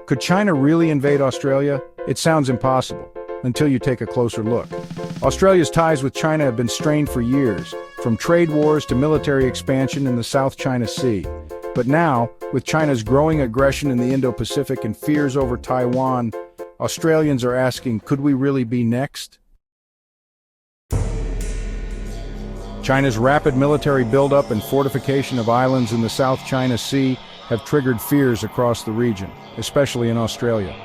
Could China really invade Australia? It sounds impossible, until you take a closer look. Australia's ties with China have been strained for years, from trade wars to military expansion in the South China Sea. But now, with China's growing aggression in the Indo-Pacific and fears over Taiwan, Australians are asking, could we really be next? China's rapid military buildup and fortification of islands in the South China Sea have triggered fears across the region, especially in Australia.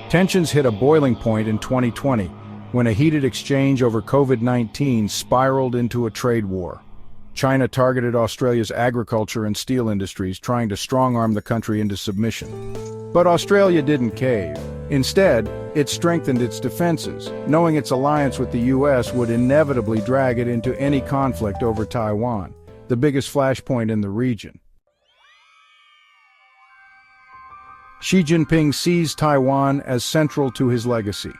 Tensions hit a boiling point in 2020, when a heated exchange over COVID-19 spiraled into a trade war. China targeted Australia's agriculture and steel industries, trying to strong-arm the country into submission. But Australia didn't cave. Instead, it strengthened its defenses, knowing its alliance with the U.S. would inevitably drag it into any conflict over Taiwan, the biggest flashpoint in the region. Xi Jinping sees Taiwan as central to his legacy.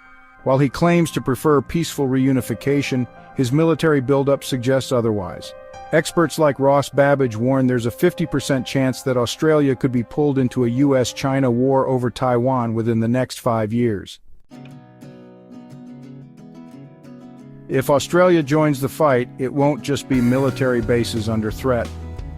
While he claims to prefer peaceful reunification, his military buildup suggests otherwise. Experts like Ross Babbage warn there's a 50% chance that Australia could be pulled into a U.S. China war over Taiwan within the next 5 years. If Australia joins the fight, it won't just be military bases under threat.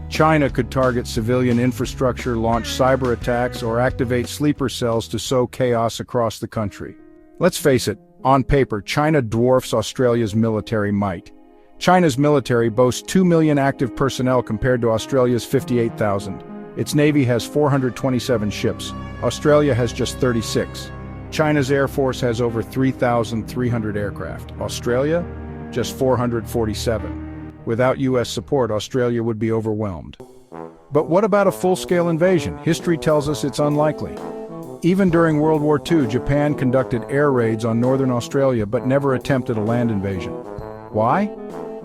China could target civilian infrastructure, launch cyber attacks, or activate sleeper cells to sow chaos across the country. Let's face it, on paper, China dwarfs Australia's military might. China's military boasts 2 million active personnel compared to Australia's 58,000. Its navy has 427 ships. Australia has just 36. China's air force has over 3,300 aircraft. Australia, just 447. Without U.S. support, Australia would be overwhelmed. But what about a full-scale invasion? History tells us it's unlikely. Even during World War II, Japan conducted air raids on northern Australia but never attempted a land invasion. Why?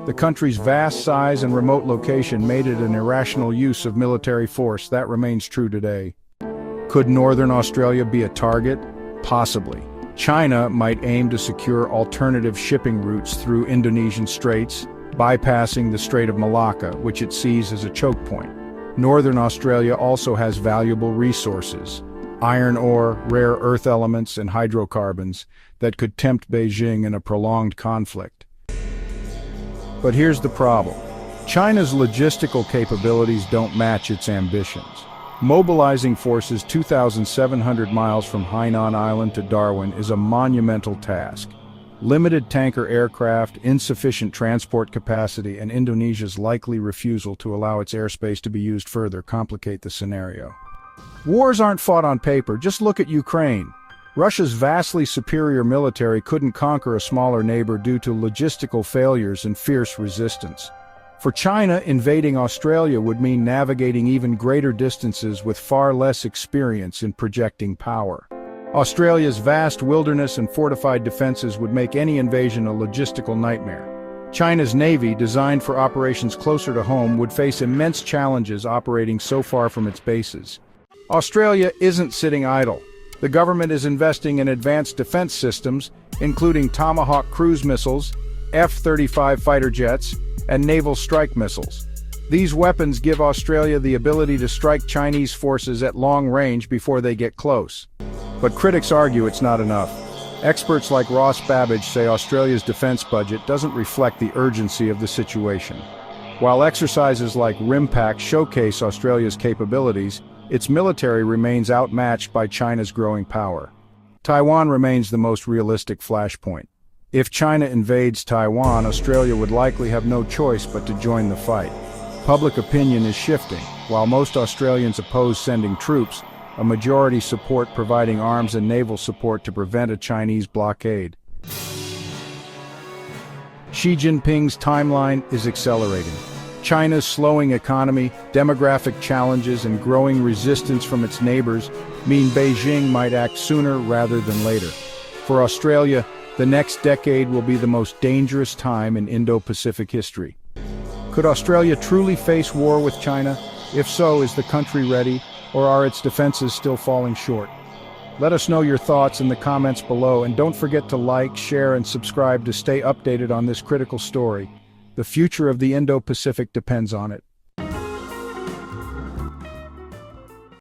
The country's vast size and remote location made it an irrational use of military force. That remains true today. Could northern Australia be a target? Possibly. China might aim to secure alternative shipping routes through Indonesian straits, bypassing the Strait of Malacca, which it sees as a choke point. Northern Australia also has valuable resources, iron ore, rare earth elements, and hydrocarbons that could tempt Beijing in a prolonged conflict. But here's the problem. China's logistical capabilities don't match its ambitions. Mobilizing forces 2,700 miles from Hainan Island to Darwin is a monumental task. Limited tanker aircraft, insufficient transport capacity, and Indonesia's likely refusal to allow its airspace to be used further complicate the scenario. Wars aren't fought on paper, just look at Ukraine. Russia's vastly superior military couldn't conquer a smaller neighbor due to logistical failures and fierce resistance. For China, invading Australia would mean navigating even greater distances with far less experience in projecting power. Australia's vast wilderness and fortified defenses would make any invasion a logistical nightmare. China's navy, designed for operations closer to home, would face immense challenges operating so far from its bases. Australia isn't sitting idle. The government is investing in advanced defense systems, including Tomahawk cruise missiles, F-35 fighter jets, and naval strike missiles. These weapons give Australia the ability to strike Chinese forces at long range before they get close. But critics argue it's not enough. Experts like Ross Babbage say Australia's defense budget doesn't reflect the urgency of the situation. While exercises like RIMPAC showcase Australia's capabilities, its military remains outmatched by China's growing power. Taiwan remains the most realistic flashpoint. If China invades Taiwan, Australia would likely have no choice but to join the fight. Public opinion is shifting. While most Australians oppose sending troops, a majority support providing arms and naval support to prevent a Chinese blockade. Xi Jinping's timeline is accelerating. China's slowing economy, demographic challenges, and growing resistance from its neighbors mean Beijing might act sooner rather than later. For Australia, the next decade will be the most dangerous time in Indo-Pacific history. Could Australia truly face war with China? If so, is the country ready, or are its defenses still falling short? Let us know your thoughts in the comments below, and don't forget to like, share, and subscribe to stay updated on this critical story. The future of the Indo-Pacific depends on it.